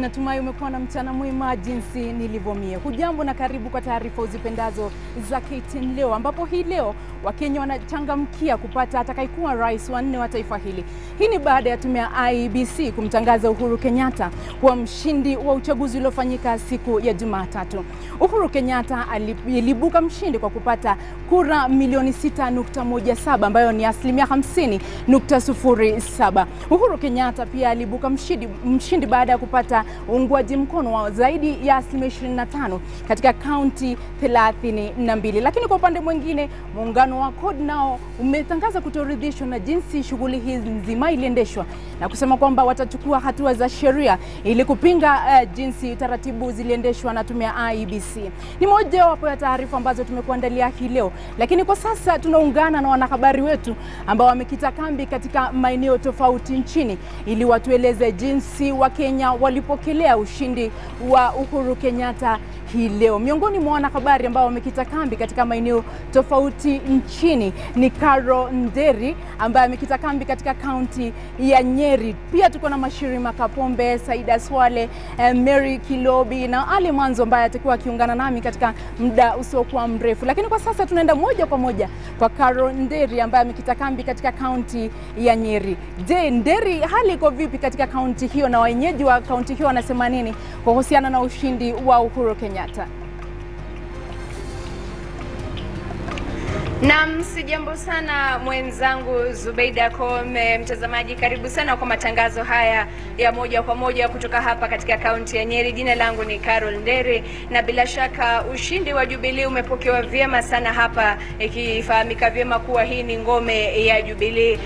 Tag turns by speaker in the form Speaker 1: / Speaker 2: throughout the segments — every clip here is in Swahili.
Speaker 1: Natumai umekuwa na mchana mwema jinsi nilivyomie. Hujambo na karibu kwa taarifa uzipendazo za KTN leo, ambapo hii leo Wakenya wanachangamkia kupata atakayekuwa rais wa 4 wa taifa hili. Hii ni baada ya tume ya IEBC kumtangaza Uhuru Kenyatta kuwa mshindi wa uchaguzi uliofanyika siku ya Jumatatu. Uhuru Kenyatta aliibuka mshindi kwa kupata kura milioni 6.17 ambayo ni 50.07. Uhuru Kenyatta pia aliibuka mshindi baada ya kupata uungwaji mkono wa zaidi ya 25% katika kaunti 32. Lakini kwa upande mwingine, muungano wa CORD nao umetangaza kutoridhishwa na jinsi shughuli hizi nzima iliendeshwa na kusema kwamba watachukua hatua za sheria ili kupinga jinsi taratibu ziliendeshwa na tume ya IEBC. Ni moja wapo ya taarifa ambazo tumekuandalia hii leo, lakini kwa sasa tunaungana na wanahabari wetu ambao wamekita kambi katika maeneo tofauti nchini ili watueleze jinsi Wakenya walipokelea ushindi wa Uhuru Kenyatta hii leo. Miongoni mwa wanahabari ambao wamekita kambi katika maeneo tofauti nchini ni Carol Nderi ambaye amekita kambi katika kaunti ya Nyeri. Pia tuko na Mashirima Kapombe, Saida Swale, Mary Kilobi na Ali Manzo ambaye atakuwa akiungana nami katika muda usiokuwa mrefu. Lakini kwa sasa tunaenda moja kwa moja kwa Carol Nderi ambaye amekita kambi katika kaunti ya Nyeri. Je, Nderi, hali iko vipi katika kaunti hiyo na wenyeji wa kaunti hiyo wanasema nini kuhusiana na ushindi wa Uhuru Kenyatta?
Speaker 2: Naam, sijambo sana mwenzangu Zubeida Kome. Mtazamaji, karibu sana kwa matangazo haya ya moja kwa moja kutoka hapa katika kaunti ya Nyeri. Jina langu ni Carol Nderi na bila shaka ushindi wa Jubilee umepokewa vyema sana hapa, ikifahamika vyema kuwa hii ni ngome ya Jubilee.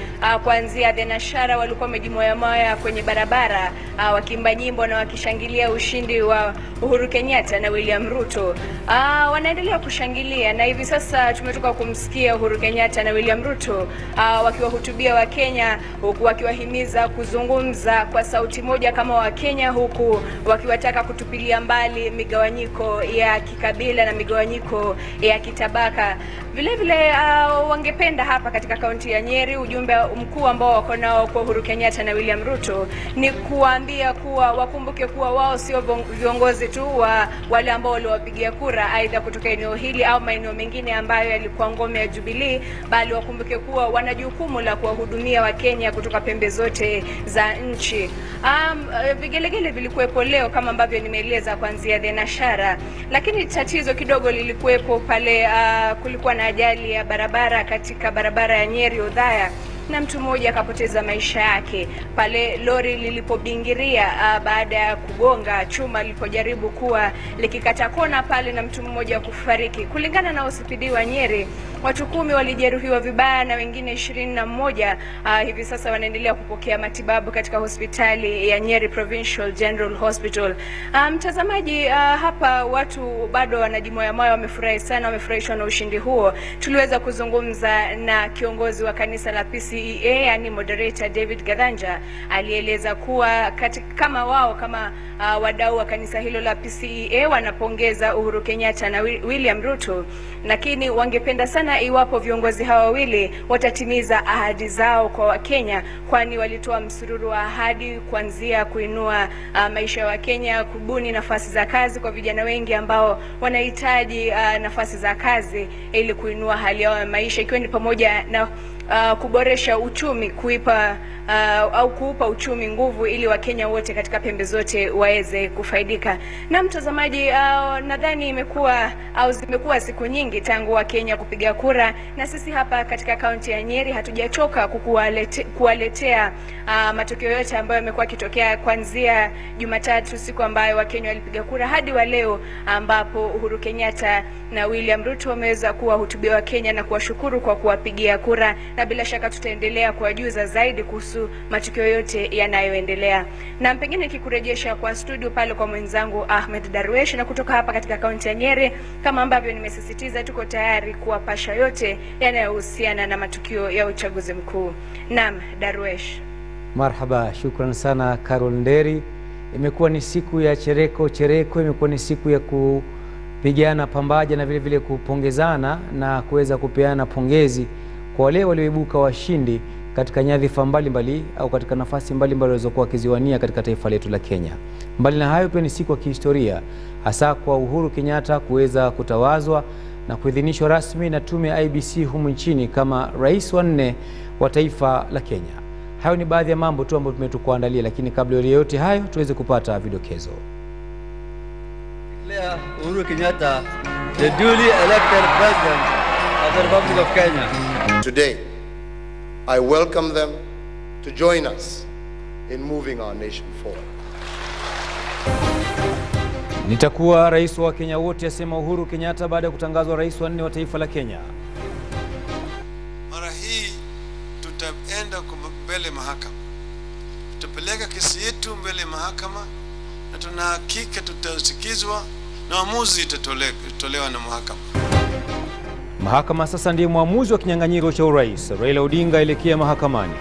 Speaker 2: Kuanzia Denashara walikuwa wamejimoya kwenye barabara wakiimba nyimbo na wakishangilia ushindi wa Uhuru Kenyatta na William Ruto. Wanaendelea kushangilia na hivi sasa tumetoka kumsikia Uhuru Kenyatta na William Ruto wakiwahutubia Wakenya, huku wakiwahimiza kuzungumza kwa sauti moja kama Wakenya, huku wakiwataka kutupilia mbali migawanyiko ya kikabila na migawanyiko ya kitabaka. Vile vile wangependa hapa katika kaunti ya Nyeri, ujumbe mkuu ambao wako nao kwa Uhuru Kenyatta na William Ruto ni kuambia kuwa wakumbuke kuwa wao sio viongozi tu wa wale ambao waliwapigia kura aidha kutoka eneo hili au maeneo mengine ambayo yalikuwa ngome ya Jubilee, bali wakumbuke kuwa wana jukumu la kuwahudumia Wakenya kutoka pembe zote za nchi. Vigelegele vilikuwepo leo kama ambavyo nimeeleza kuanzia Denashara, lakini tatizo kidogo lilikuwepo pale. Kulikuwa na ajali ya barabara katika barabara ya Nyeri Othaya na mtu mmoja akapoteza maisha yake pale lori lilipobingiria baada ya kugonga chuma lilipojaribu kuwa likikata kona pale na mtu mmoja kufariki. Kulingana na OCPD wa Nyeri, watu 10 walijeruhiwa vibaya na wengine 21 hivi sasa wanaendelea kupokea matibabu katika hospitali ya Nyeri Provincial General Hospital. Mtazamaji, hapa watu bado wanajimoya, wamefurahi sana, wamefurahishwa na ushindi huo. Tuliweza kuzungumza na kiongozi wa kanisa la PCEA, yani moderator David Gadhanja. Alieleza kuwa kama wao kama wadau wa kanisa hilo la PCEA wanapongeza Uhuru Kenyatta na William Ruto, lakini wangependa sana iwapo viongozi hawa wawili watatimiza ahadi zao kwa Wakenya, kwani walitoa msururu wa ahadi kuanzia kuinua maisha ya Wakenya, kubuni nafasi za kazi kwa vijana wengi ambao wanahitaji nafasi za kazi ili kuinua hali yao ya maisha, ikiwa ni pamoja na kuboresha uchumi, kuupa uchumi nguvu ili Wakenya wote katika pembe zote waweze kufaidika. Na mtazamaji, nadhani zimekuwa siku nyingi tangu Wakenya kupiga kura, na sisi hapa katika kaunti ya Nyeri hatujachoka kuwaletea matokeo yote ambayo yamekuwa kitokea kuanzia Jumatatu, siku ambayo Wakenya walipiga kura, hadi wa leo ambapo Uhuru Kenyatta na William Ruto wameweza kuwahutubia Wakenya na kuwashukuru kwa kuwapigia kura, na bila shaka tutaendelea kuwajuza zaidi kuhusu matukio yote yanayoendelea. Na pengine nikikurejesha kwa studio pale kwa mwenzangu Ahmed Darwesh, na kutoka hapa katika kaunti ya Nyeri, kama ambavyo nimesisitiza, tuko tayari kuwapasha yote yanayohusiana na matukio ya uchaguzi mkuu. Naam, Darwesh.
Speaker 3: Marhaba, shukran sana Carol Nderi. Imekuwa ni siku ya chereko, imekuwa ni siku ya kupigana pambaja na vile vile kupongezana na kuweza kupeana pongezi kwa wale walioibuka washindi katika nyadhifa mbalimbali au katika nafasi mbalimbali walizokuwa wakiziwania katika taifa letu la Kenya. Mbali na hayo, pia ni siku ya kihistoria hasa kwa Uhuru Kenyatta kuweza kutawazwa na kuidhinishwa rasmi na tume ya IEBC humu nchini kama rais wa 4 wa taifa la Kenya. Hayo ni baadhi ya mambo tu ambayo tumetukuandalia, lakini kabla ya yote hayo tuweze kupata vidokezo.
Speaker 4: Uhuru Kenyatta, the duly elected president of the Republic of Kenya.
Speaker 5: Today, I welcome them to join us in moving our nation forward.
Speaker 3: Nitakuwa rais wa Kenya wote, asema Uhuru Kenyatta baada ya kutangazwa rais wa 4 wa taifa la Kenya.
Speaker 6: Mara hii tutaenda mbele mahakama. Tutapeleka kesi yetu mbele mahakama na tuna hakika tutasikizwa na uamuzi utatolewa na mahakama.
Speaker 3: Mahakama sasa ndiye muamuzi wa kinyang'anyiro cha urais. Raila Odinga elekea mahakamani.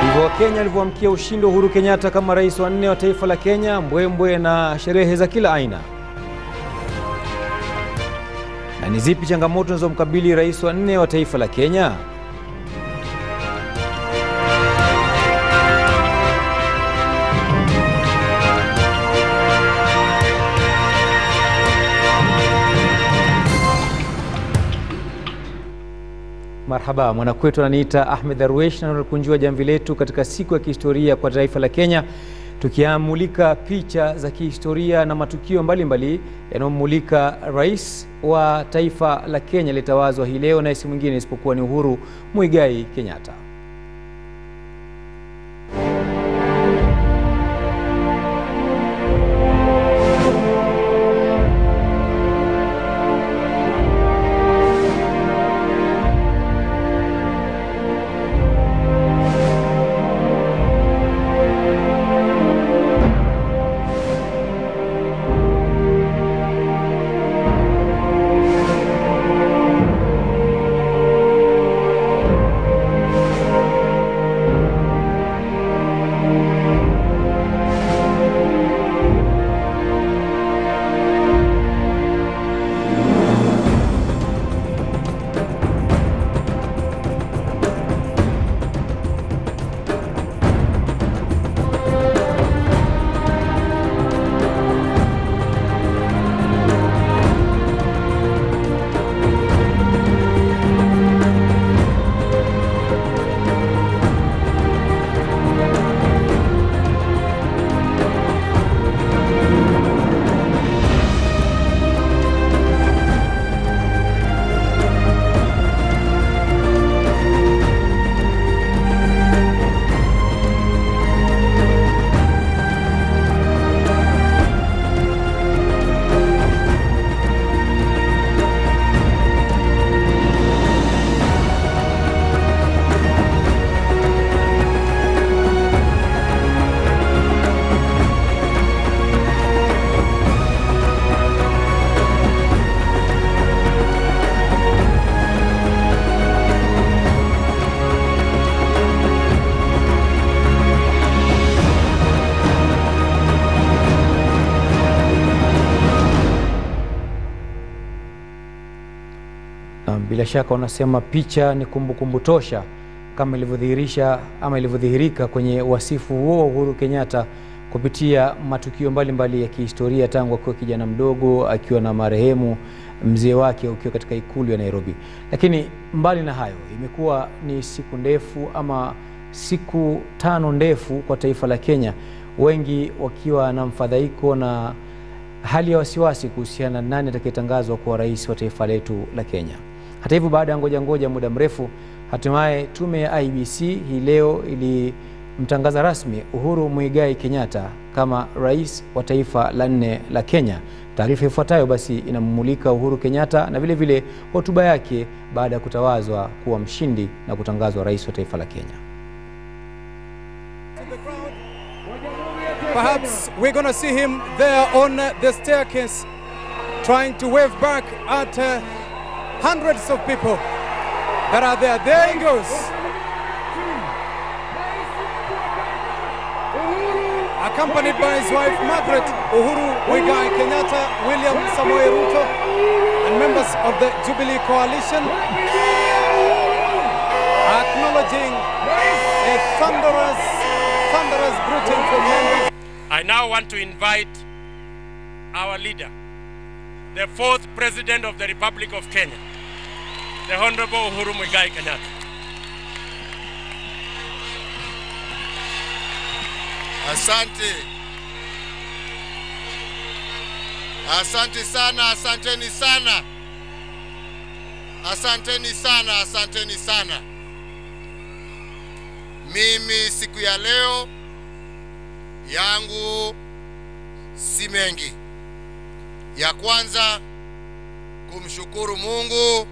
Speaker 3: Ndivyo Wakenya walivyoamkia ushindi wa Uhuru Kenyatta kama rais wa 4 wa taifa la Kenya, mbwembwe na sherehe za kila aina. Na ni zipi changamoto zinazomkabili rais wa 4 wa taifa la Kenya? Marhaba, mwanakwetu ananiita Ahmed Darwesh na tunakunjua jamvi letu katika siku ya kihistoria kwa taifa la Kenya, tukiamulika picha za kihistoria na matukio mbalimbali yanayomulika rais wa taifa la Kenya litawazwa hii leo, na si mwingine isipokuwa ni Uhuru Muigai Kenyatta. Bila shaka wanasema picha ni kumbukumbu tosha, kama ilivyodhihirika kwenye wasifu huo Uhuru Kenyatta kupitia matukio mbalimbali ya kihistoria tangu akiwa kijana mdogo akiwa na marehemu mzee wake ukiwa katika ikulu ya Nairobi. Lakini mbali na hayo, imekuwa ni siku ndefu ama siku 5 ndefu kwa taifa la Kenya, wengi wakiwa na mfadhaiko na hali ya wasiwasi kuhusiana na nani atakayetangazwa kuwa rais wa taifa letu la Kenya. Hata hivyo, baada ya ngoja muda mrefu, hatimaye tume ya IEBC hii leo ilimtangaza rasmi Uhuru Muigai Kenyatta kama rais wa taifa la 4 la Kenya. Taarifa ifuatayo basi inamumulika Uhuru Kenyatta na vile vile hotuba yake baada ya kutawazwa kuwa mshindi na kutangazwa rais wa taifa la Kenya.
Speaker 7: Perhaps we're going to see him there on the staircase trying to wave back at hundreds of people that are there. There he goes. Accompanied by his wife Margaret, Uhuru Muigai Kenyatta, William Samoei Ruto, and members of the Jubilee Coalition. acknowledging a thunderous greeting from members.
Speaker 8: I now want to invite our leader, the 4th President of the Republic of Kenya, the Honorable Uhuru Muigai Kenyatta.
Speaker 9: Asante. Asante sana, asanteni sana. Asanteni sana, asanteni sana. Mimi siku ya leo yangu si mengi. Ya kwanza kumshukuru Mungu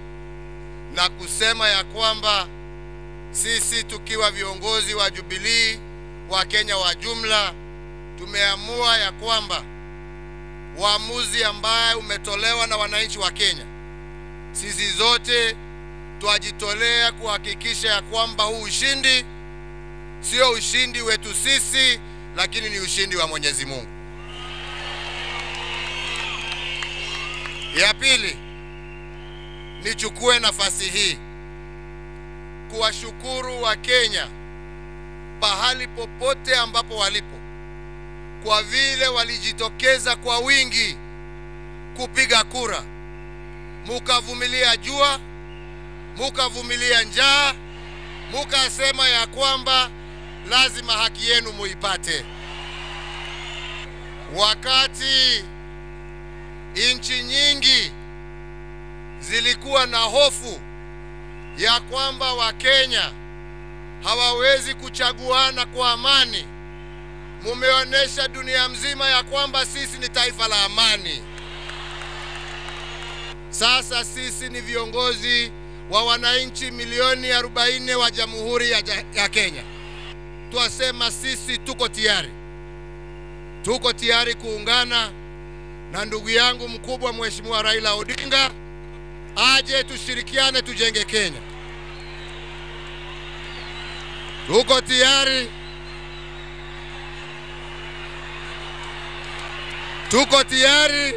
Speaker 9: na kusema ya kwamba sisi tukiwa viongozi wa Jubilee wa Kenya wa jumla tumeamua ya kwamba uamuzi ambaye umetolewa na wananchi wa Kenya, sisi zote tuajitolea kuhakikisha ya kwamba huu ushindi sio ushindi wetu sisi, lakini ni ushindi wa Mwenyezi Mungu. Ya pili, nichukue nafasi hii kuwashukuru wa Kenya pahali popote ambapo walipo, kwa vile walijitokeza kwa wingi kupiga kura. Mukavumilia jua, mukavumilia njaa, mukasema ya kwamba lazima haki yenu muipate. Wakati inchi nyingi zilikuwa na hofu ya kwamba Wakenya hawawezi kuchaguana kwa amani, mumeonesha dunia mzima ya kwamba sisi ni taifa la amani. Sasa sisi ni viongozi wa wananchi milioni 40 wa Jamhuri ya Kenya. Tuasema sisi tuko tayari. Tuko tayari kuungana na ndugu yangu mkubwa Mheshimiwa Raila Odinga aje tushirikiane tujenge Kenya. Tuko tayari. Tuko tayari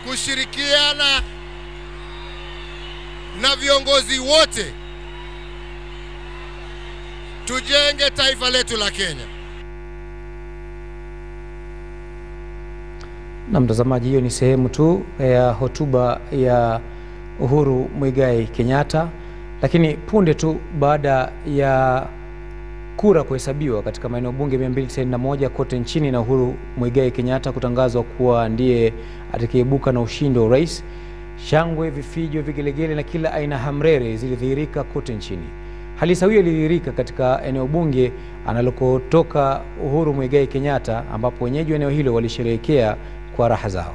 Speaker 9: kushirikiana na viongozi wote tujenge taifa letu la Kenya.
Speaker 3: Na mtazamaji, hiyo ni sehemu tu ya hotuba ya Uhuru Muigai Kenyatta, lakini punde tu baada ya kura kuhesabiwa katika maeneo bunge 291 kote nchini na Uhuru Muigai Kenyatta kutangazwa kuwa ndiye atakayeibuka na ushindi wa urais, shangwe, vifijo, vigelegele na kila aina hamrere zilidhihirika kote nchini. Hali sawia ilidhihirika katika eneo bunge analokotoka Uhuru Muigai Kenyatta, ambapo wenyeji wa eneo hilo walisherehekea kwa raha zao.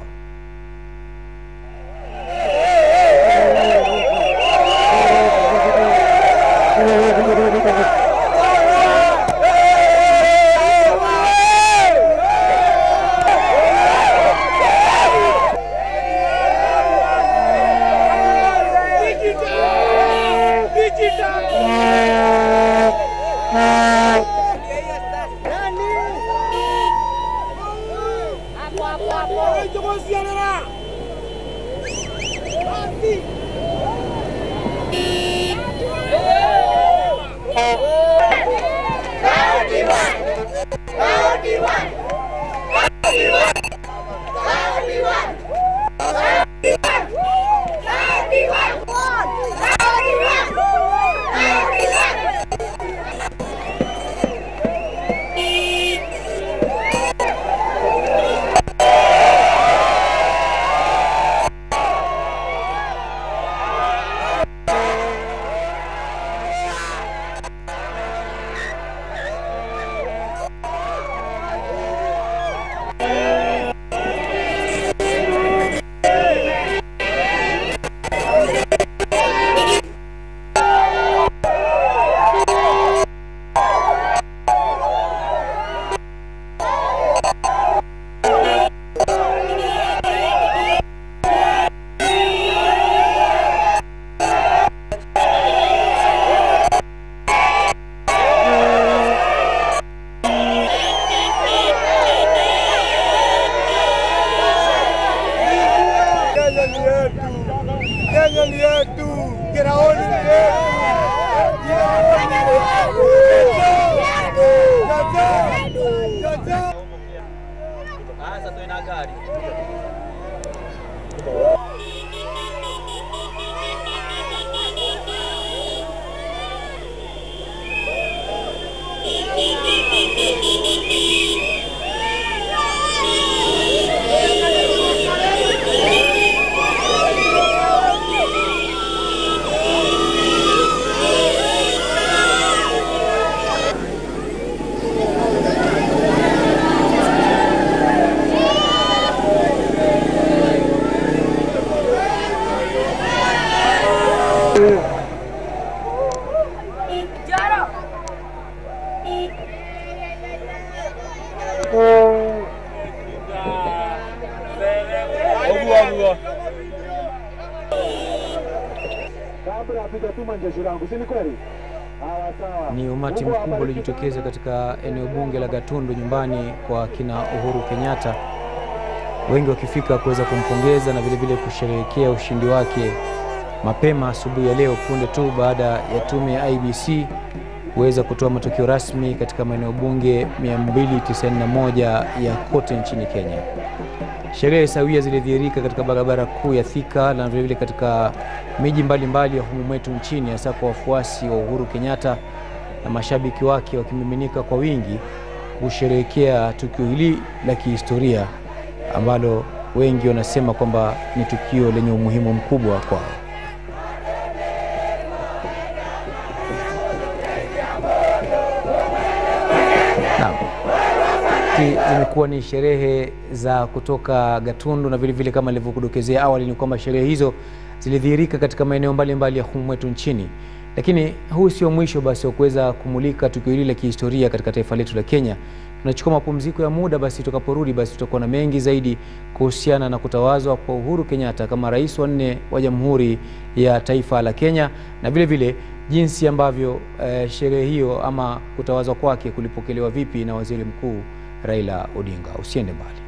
Speaker 4: Sasa tuina gari.
Speaker 3: Ni umati mkubwa uliojitokeza katika eneo bunge la Gatundu, nyumbani kwa kina Uhuru Kenyatta, wengi wakifika kuweza kumpongeza na vile vile kusherehekea ushindi wake mapema asubuhi ya leo, punde tu baada ya tume ya IEBC kuweza kutoa matokeo rasmi katika maeneo bunge 291 ya kote nchini Kenya. Sherehe sawia zilidhihirika katika barabara kuu ya Thika na vile vile katika miji mbalimbali ya humu mwetu nchini, hasa kwa wafuasi wa Uhuru Kenyatta na mashabiki wake wakimiminika kwa wingi kusherehekea tukio hili la kihistoria ambalo wengi wanasema kwamba ni tukio lenye umuhimu mkubwa kwao. Zimekuwa ni sherehe za kutoka Gatundu na vile vile kama nilivyokudokezea awali ni kwamba sherehe hizo zilidhihirika katika maeneo mbalimbali ya humu mwetu nchini. Lakini huu sio mwisho basi wa kuweza kumulika tukio hili la kihistoria katika taifa letu la Kenya. Tunachukua mapumziko ya muda, basi tutakaporudi basi tutakuwa na mengi zaidi kuhusiana na kutawazwa kwa Uhuru Kenyatta kama rais wa 4 wa Jamhuri ya Taifa la Kenya, na vile vile jinsi ambavyo sherehe hiyo ama kutawazwa kwake kulipokelewa vipi na Waziri Mkuu Raila Odinga. Usiende mbali.